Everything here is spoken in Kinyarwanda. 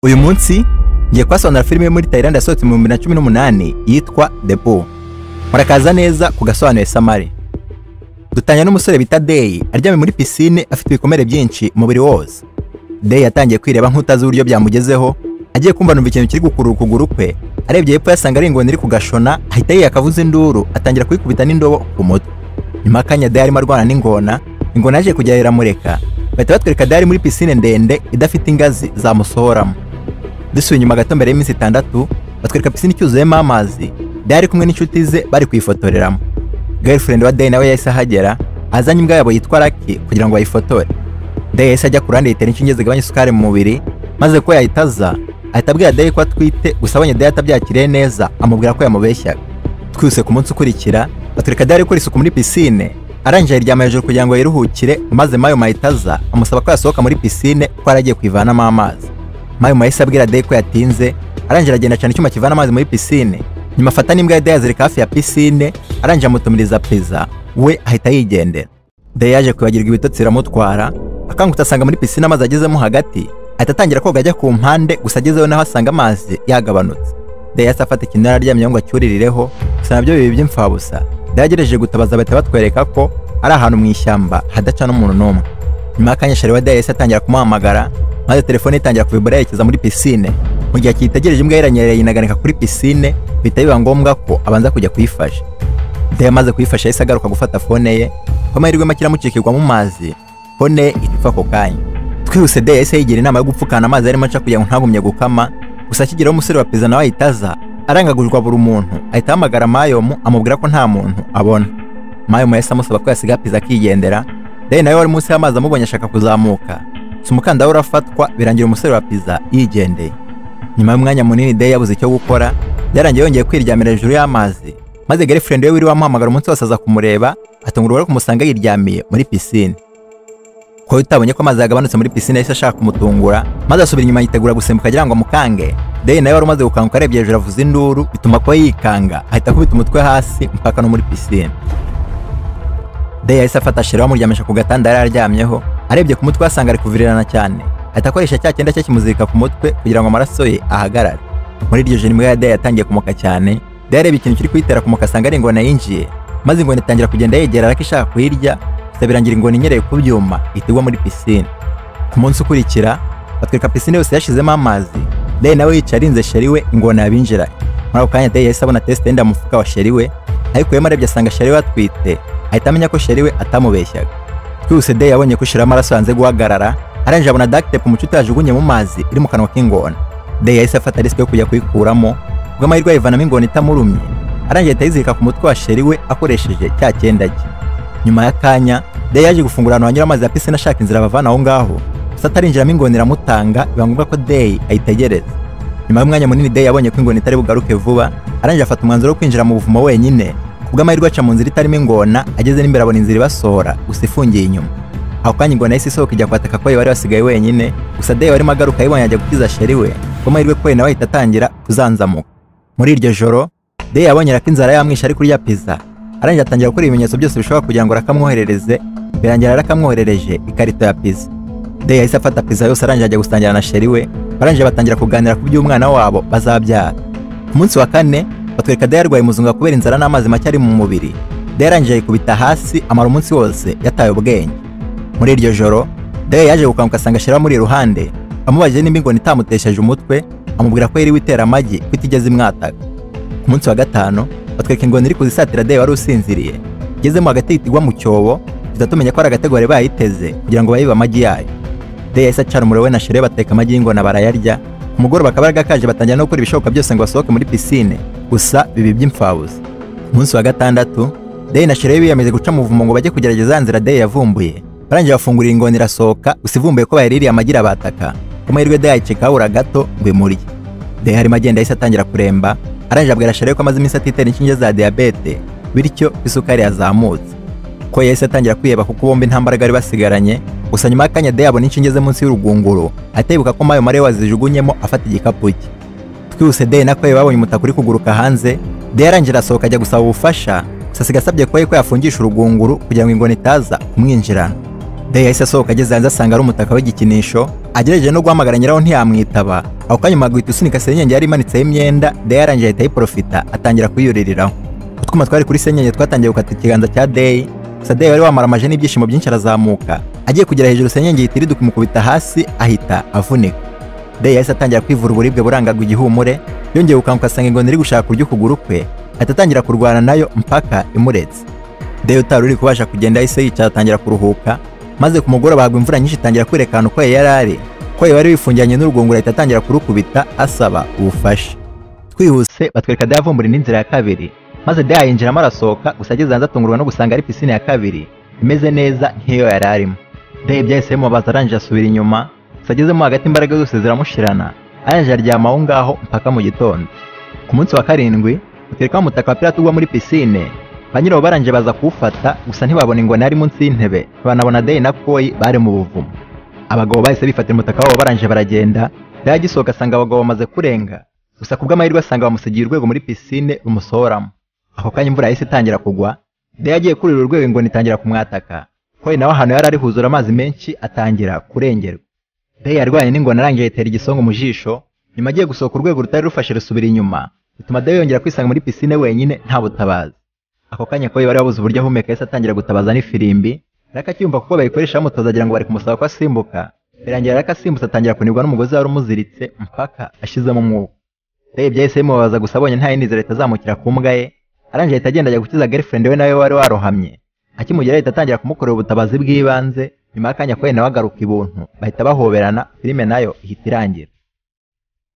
Uyu munsi ngiye kwasobanura filime muri Thailand yasohotse mu 2018 yitwa The Pool. Murakaza neza ku gasobanuye Samari. Dutanya n'umusore bita Day aryamye muri piscine afite ibikomere byinshi umubiri wose. Day yatangiye kwireba nk'utazi uburyo byamugezeho, agiye kumva numva ikintu kiri gukurura ukuguru kwe. Arebye hepfo yasanga ari ingoni iri kugashona, ahita yakavuza induru atangira kwikubita n'indobo ku mutwe. Nyuma kanya Day arimo arwana n'ingona, ingona yaje kujya iramureka. Bahita batwereka Day muri piscine ndende idafite ingazi zamusohoramo. Dusuye nyuma gato mbere y'iminsi 6 batwereka piscine icyuzuyemo amazi. Day ari kumwe n'inshuti ze bari kwifotoreramo. Girlfriend wa Day nawe yahise ahagera, azanye imbwa yabo yitwa Lucky kugira ngo ayifotore. Day yahise ajya kurande yitera inshinge zigabanya isukari mu mubiri, maze ko yahitaza ahita abwira Day ko atwite, gusa abonye Day atabyakiriye neza amubwira ko yamubeshyaga. Twise ku munsi ukurikira batwereka Day ko isuku muri piscine, arangije aryama hejuru kugira ngo yiruhukire, maze Mayo mahitaza amusaba ko yasohoka muri piscine ko aragiye kwivanamo amazi. Mayo mahise abwira Day ko yatinze, arangije agenda cyane icyuma kivana amazi muri piscine. Nyuma afata n'imbwa ya Day azirika hafi ya piscine, arangije amutumiriza pizza, we ahita yigendera. Day yaje kwibagirwa ibitotsi iramutwara, akanguta asanga muri piscine amazi agezemo hagati, ahita atangira koga ajya ku mpande, gusa agezeho naho asanga amazi yagabanutse. Day yahise afata ikintu yararyamye ngo acyuririreho, gusa nabyo bibi by'imfabusa. Day yagerageje gutabaza bahita batwereka ko ari ahantu mu ishyamba hadaca n'umuntu n'umwe. Nyuma y'akanya sheri wa Day yahise atangira kumuhamagara, maze telefone itangira kubibura yerekeza muri piscine. Mu gihe akitegereje imbwa yaranyereye yinaganika kuri piscine, bihita biba ngombwa ko abanza kujya kuyifasha. Day amaze kuyifasha yahise agaruka gufata fone ye, ko amahirwe make iramucikirwa mu mazi, fone ipfa ako kanya. Twihuse Day yahise yigira inama yo gupfukana amazi arimo aca kugira ngo ntagumye gukama, gusa akigeraho umusore wa pizza nawe ahitaza arangagujwa buri umuntu, ahita ahamagara Mayo amubwira ko nta muntu abona. Mayo yahise amusaba ko yasiga pizza akigendera. Day nawe wari munsi y'amazi amubonye ashaka kuzamuka, umukandara urafatwa birangira umusore wa pizza yigendeye. Nyuma y'umwanya munini Day yabuze icyo gukora, yarangiye yongeye kwiryamira hejuru y'amazi, maze girlfriend we wiri wamuhamagara umunsi wose aza kumureba, atungurwa kumusanga yiryamiye muri piscine. Ko utabonye ko amazi yagabanutse muri piscine yahise ashaka kumutungura, maze asubira inyuma yitegura gusimbuka agira ngo amukange. Day nawe wari umaze gukanguka arebye hejuru avuza induru, bituma ko yikanga ahita akubita umutwe hasi mpaka no muri piscine. Day yahise afata sheri wamuryamisha ku gatanda yari aryamyeho, arebye ku mutwe asanga ari kuvirirana cyane, ahita akoresha cya cyenda cye kimuzirika ku mutwe kugira ngo amaraso ye ahagarare. Muri iryo joro imbwa ya Day yatangiye kumuka cyane. Day arebye ikintu kiri kuyitera kumuka asanga ari ingona yinjiye, maze ingona itangira kugenda yegera Lucky ishaka kuyirya, birangira ingona inyereye ku byuma itigwa muri piscine. Ku munsi ukurikira batwereka piscine yose yashizemo amazi. Day nawe yicaye arinze sheri we ingona yabinjira. Muri ako kanya Day yahise abona test yenda mu mufuka wa sheri we, ariko yema arebye asanga sheri we atwite, ahita amenya ko sheri we atamubeshyaga. Twihuse Day yabonye ko shira amaraso yanze guhagarara, arangije abona duct tape mu cyuta yajugunye mu mazi iri mu kanwa k'ingona. Day yahise afata risk yo kujya kuyikuramo, ubwo amahirwe yivanamo ingona itamurumye, arangije atayizirika ku mutwe wa sheri we akoresheje cya cyenda cye. Nyuma y'akanya Day yaje gufungura ahantu hanyura amazi ya piscine ashaka inzira bavana aho ngaho, gusa atarinjiramo ingona iramutanga, biba ngombwa ko Day ayitegereza. Nyuma y'umwanya munini Day yabonye ko ingona itari bugaruke vuba, arangije afata umwanzuro wo kwinjira mu buvumo wenyine, kubwo amahirwe aca mu nzira itarimo ingona, ageze n'imbere abona inzira ibasohora gusa ifungiye inyuma. Aho kanya ingona yahise isohoka ijya kwataka ko bari basigaye wenyine, gusa Day warimo agaruka yibonye ajya gukiza sheri we, ko amahirwe ko nawe ahita atangira kuzanzamuka. Muri iryo joro Day yabonye ko inzara yamwishe ari kurya pizza, arangije atangira gukora ibimenyetso byose bishoboka kugira ngo akamwoherereze, birangira akamwoherereje ikarito ya pizza. Day yahise afata pizza yose arangije ajya gusangira na sheri we, barangije batangira kuganira ku by'umwana wabo bazabyara. Ku munsi wa 4 batwereka Day yarwaye muzunga kubera inzara n'amazi make ari mu mubiri. Day yarangije yikubita hasi amara umunsi wose yataye ubwenge. Muri iryo joro Day yaje gukanguka asanga sheri muri iruhande, amubajije nimba ingona itamutesheje umutwe, amubwira ko yari witera amagi ko itigeze imwataga. Ku munsi wa 5 batwereka ingona iri kuzisatira Day wari usinziriye, igezemo hagati yitigwa mu cyobo, bizatumenya ko ari agatego bari bayiteze kugira ngo bayibe amagi yayo. Day yahise acara umuriro we na sheri bateka amagi y'ingona barayarya. Umugoroba akaba gakaje batangira no gukora ibishoboka byose ngo basohoke muri piscine, gusa bibi by'imfabusa. Umunsi wa 6 Day na sheri biyamize guca mu buvumo ngo bajye kugerageza nzira Day yavumbuye, barangije bafungurira ingona irasohoka, gusa ivumbuye ko bayiririye amagi bataka. Ku mahirwe Day ayiceka habura gato ngo imurye. Day harimo agenda yahise atangira kuremba, arangije abwira sheri ko amaze iminsi atitera inshinge za diabete, bityo isukari yazamutse. Ko yahise atangira kwiheba kuko bombi nta mbaraga bari basigaranye, gusa nyuma y'akanya Day abona inshinge ze munsi y'urugunguru, atebuka ko Mayo Mare wazijugunyemo afata igikapu cye. Twihuse Day na ko babonye umutaka uri kuguruka hanze, Day yarangije asohoka ajya gusaba ubufasha, gusa sigasabye ko yafungisha urugunguru kugira ngo ingona itaza kumwinjirana. Day yahise asohoka ageze hanze asanga ari umutaka w'igikinisho, agerageje no guhamagara nyiraho ntiyamwitaba. Ako kanya Magwita usunika senyenge yari imanitseho imyenda, Day yarangiye ahita ayiprofita atangira kuyuririraho. Utwuma twari kuri senyenge twatangiye gukata ikiganza cya Day. Gusa Day wari wamaramaje n'ibyishimo byinshi arazamuka. Agiye kugera hejuru senyenge ihita iriduka imukubita hasi ahita avunika. Day yahise atangira kwivura uburibwe burangagwa igihumure, yongeye gukanguka asanga ingona iri gushaka kurya ukuguru kwe, ahita atangira kurwana nayo mpaka imuretse. Day utari uri kubasha kugenda yahise yicara atangira kuruhuka, maze ku mugoroba hagwa imvura nyinshi itangira kwerekana uko yari ari, ko wari wifungiranye n'urugunguru ahita atangira kurukubita asaba ubufasha. Twihuse batwereka Day avumbura n'inzira ya kabiri, maze Day yinjiramo arasohoka, gusa ageze hanze atungurwa no gusanga ari pisine ya kabiri imeze neza nk'iyo yari arimo. Day byahise bimubaza arangije asubira inyuma, gusa agezemo hagati imbaraga zose ziramushirana, arangije aryama aho ngaho mpaka mu gitondo. Ku munsi wa karindwi batwereka umutaka wa pirate ugwa muri pisine, ba nyirawo barangije baza kuwufata, gusa ntibabona ingona yari munsi y'intebe, banabona Day na Koi bari mu buvumo. Abagabo bahise bifatira umutaka wabo barangije baragenda. Day agisohoka asanga abagabo bamaze kurenga, gusa kubw'amahirwe asanga bamusigiye urwego muri pisine rumusohoramo. Ako kanya imvura yahise itangira kugwa, Day agiye kurira urwego ingona itangira kumwataka. Koi nawe ahantu yari ari huzura amazi menshi atangira kurengerwa. Day yarwanye n'ingona arangije yitera igisongo mu jisho, nyuma agiye gusohoka urwego rutari rufashe rusubira inyuma, bituma Day yongera kwisanga muri pisine wenyine nta butabazi. Ako kanya Koi bari babuze uburyo ahumeka yahise atangira gutabaza n'ifirimbi, ariko akiyumva kuko bayikoresha bamutoza agira ngo bari kumusaba ko asimbuka, birangira ariko asimbutse atangira kunirwa n'umugozi wari umuziritse mpaka ashizemo umwuka. Day byahise bimubabaza, gusa abonye nta yindi nzira ahita azamukira ku mbwa ye, arangije ahita agenda ajya gukiza girlfriend we nawe wari warohamye. Akimugera ahita atangira kumukorera ubutabazi bw'ibanze, nyuma y'akanya Koi nawe agaruka ibuntu, bahita bahoberana, filime nayo ihita irangira.